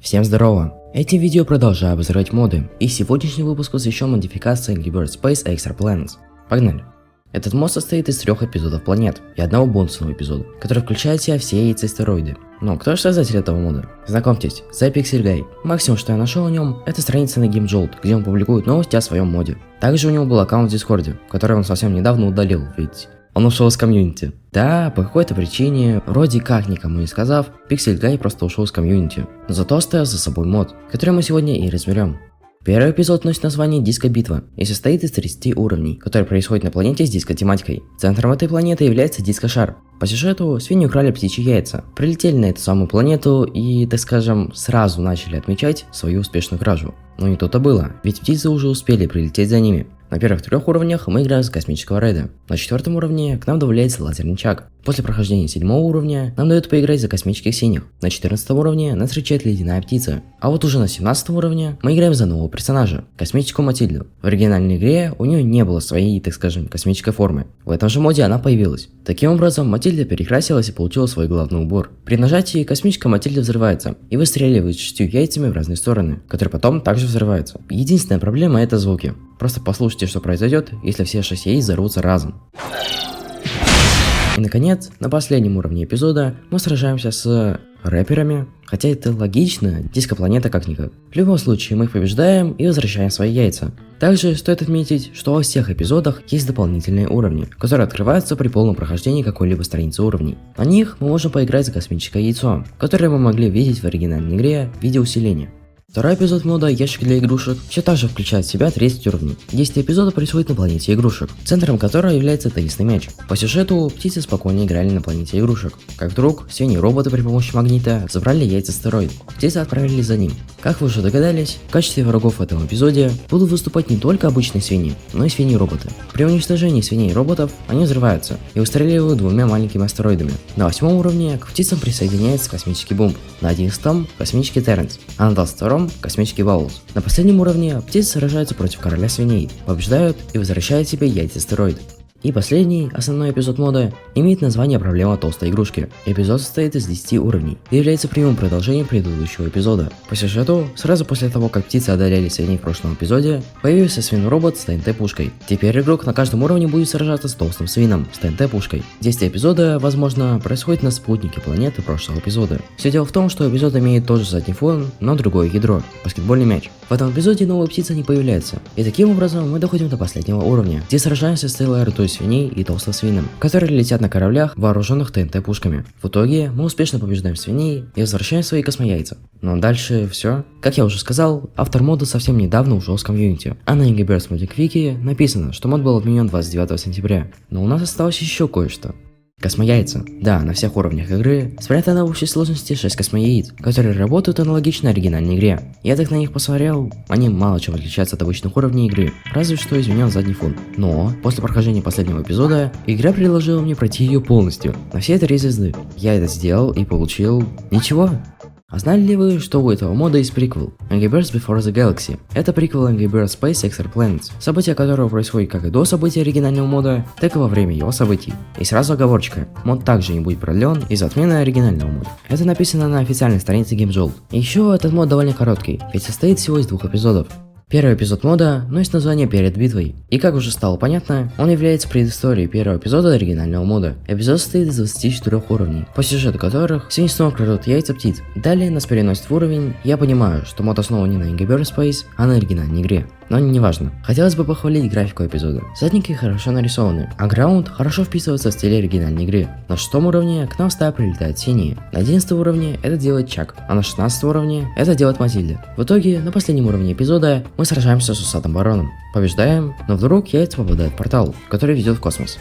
Всем здорово! Этим видео продолжаю обозревать моды, и сегодняшний выпуск посвящен модификации Angry Birds Space Extra Planets. Погнали! Этот мод состоит из 3 эпизодов планет и одного бонусного эпизода, который включает в себя все яйца-астероиды. Но кто же создатель этого мода? Знакомьтесь, The Pixel Guy. Максимум, что я нашел о нем, это страница на GameJolt, где он публикует новости о своем моде. Также у него был аккаунт в Дискорде, который он совсем недавно удалил, ведь он ушел из комьюнити. Да, по какой-то причине, вроде как никому не сказав, Pixel Guy просто ушел из комьюнити, но зато оставил за собой мод, который мы сегодня и разберем. Первый эпизод носит название Диско-битва и состоит из 30 уровней, которые происходят на планете с диско-тематикой. Центром этой планеты является диско-шар. По сюжету, свиньи украли птичьи яйца, прилетели на эту самую планету и, так скажем, сразу начали отмечать свою успешную кражу. Но не то-то было, ведь птицы уже успели прилететь за ними. На первых 3 уровнях мы играем с космического рейда. На 4 уровне к нам добавляется лазерный чак. После прохождения 7 уровня нам дают поиграть за космических синих. На 14 уровне нас встречает ледяная птица. А вот уже на 17 уровне мы играем за нового персонажа, космическую Матильду. В оригинальной игре у нее не было своей, так скажем, космической формы. В этом же моде она появилась. Таким образом, Матильда перекрасилась и получила свой главный убор. При нажатии космическая Матильда взрывается и выстреливает 6 яйцами в разные стороны, которые потом также взрываются. Единственная проблема — это звуки. Просто послушайте, что произойдет, если все 6 яиц взорвутся разом. И наконец, на последнем уровне эпизода мы сражаемся с рэперами, хотя это логично, диско-планета как-никак. В любом случае, мы их побеждаем и возвращаем свои яйца. Также стоит отметить, что во всех эпизодах есть дополнительные уровни, которые открываются при полном прохождении какой-либо страницы уровней. На них мы можем поиграть за космическое яйцо, которое мы могли видеть в оригинальной игре в виде усиления. Второй эпизод мода «Ящик для игрушек» все также включает в себя 30 уровней. Действие эпизода происходит на планете игрушек, центром которой является теннисный мяч. По сюжету, птицы спокойно играли на планете игрушек. Как вдруг, свиньи-роботы при помощи магнита забрали яйца астероида. Птицы отправились за ним. Как вы уже догадались, в качестве врагов в этом эпизоде будут выступать не только обычные свиньи, но и свиньи-роботы. При уничтожении свиней-роботов они взрываются и выстреливают 2 маленькими астероидами. На 8 уровне к птицам присоединяется космический бомб, на 11 космический Терренс, а на 22 космический Баулс. На последнем уровне птицы сражаются против короля свиней, побеждают и возвращают себе яйца астероид. И последний, основной эпизод мода, имеет название «Проблема толстой игрушки». Эпизод состоит из 10 уровней и является прямым продолжением предыдущего эпизода. По сюжету, сразу после того, как птицы одолели свиней в прошлом эпизоде, появился свин-робот с ТНТ-пушкой. Теперь игрок на каждом уровне будет сражаться с толстым свином с ТНТ-пушкой. Действие эпизода, возможно, происходит на спутнике планеты прошлого эпизода. Все дело в том, что эпизод имеет тот же задний фон, но другое ядро – баскетбольный мяч. В этом эпизоде новая птица не появляется. И таким образом мы доходим до последнего уровня, где сражаемся с целой ордой свиней и толстосвином, которые летят на кораблях, вооруженных ТНТ-пушками. В итоге мы успешно побеждаем свиней и возвращаем свои космояйца. Но дальше все. Как я уже сказал, автор мода совсем недавно ушел с комьюнити, а на Angry Birds Modding Wiki написано, что мод был отменен 29 сентября. Но у нас осталось еще кое-что. Космояйца. Да, на всех уровнях игры спрятано в общей сложности 6 космояиц, которые работают аналогично оригинальной игре. Я так на них посмотрел, они мало чем отличаются от обычных уровней игры, разве что изменен задний фон. Но, после прохождения последнего эпизода, игра предложила мне пройти ее полностью, на все 3 звезды. Я это сделал и получил... ничего. А знали ли вы, что у этого мода есть приквел? Angry Birds Before the Galaxy. Это приквел Angry Birds Space Extra Planets, события которого происходят как и до событий оригинального мода, так и во время его событий. И сразу оговорочка, мод также не будет продлен из-за отмены оригинального мода. Это написано на официальной странице GameJolt. Еще этот мод довольно короткий, ведь состоит всего из 2 эпизодов. Первый эпизод мода носит название «Перед битвой», и как уже стало понятно, он является предысторией первого эпизода оригинального мода. Эпизод состоит из 24 уровней, по сюжету которых свиньи снова крадут яйца птиц. Далее нас переносит в уровень. Я понимаю, что мод основан не на Angry Birds Space, а на оригинальной игре. Но не важно. Хотелось бы похвалить графику эпизода. Задники хорошо нарисованы, а граунд хорошо вписывается в стиль оригинальной игры. На 6 уровне к нам в стаю прилетают синие. На 11 уровне это делает Чак, а на 16 уровне это делает Матильда. В итоге, на последнем уровне эпизода мы сражаемся с усатым бароном. Побеждаем, но вдруг яйца попадают в портал, который ведет в космос.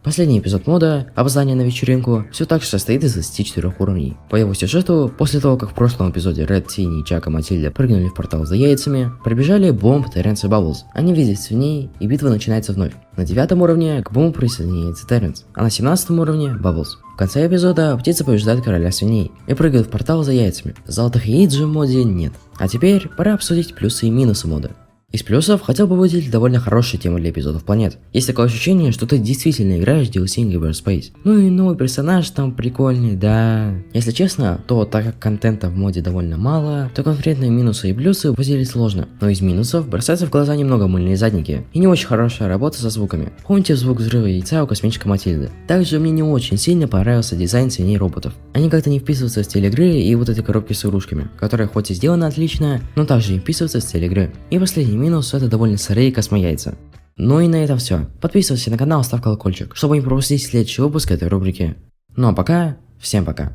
Последний эпизод мода, опоздание на вечеринку, все так же состоит из 24 уровней. По его сюжету, после того, как в прошлом эпизоде Ред, Синий, Чак и Матильда прыгнули в портал за яйцами, прибежали Бомб, Терренс и Бабблс. Они видят свиней, и битва начинается вновь. На 9 уровне к Бомбу присоединяется Терренс, а на 17 уровне Бабблс. В конце эпизода птица побеждает короля свиней и прыгает в портал за яйцами. Золотых яиц же в моде нет. А теперь пора обсудить плюсы и минусы мода. Из плюсов хотел бы выделить довольно хорошие темы для эпизодов планет. Есть такое ощущение, что ты действительно играешь в DLC Angry Birds Space. Ну и новый персонаж там прикольный, да. Если честно, то так как контента в моде довольно мало, то конкретные минусы и плюсы выделить сложно. Но из минусов бросаются в глаза немного мыльные задники и не очень хорошая работа со звуками. Помните звук взрыва яйца у космической Матильды? Также мне не очень сильно понравился дизайн свиней роботов. Они как-то не вписываются в стиль игры и вот эти коробки с игрушками, которые хоть и сделаны отлично, но также не вписываются в стиль игры. И последний минус — это довольно сырые космояйца. Ну и на этом все. Подписывайся на канал, ставь колокольчик, чтобы не пропустить следующий выпуск этой рубрики. Ну а пока, всем пока.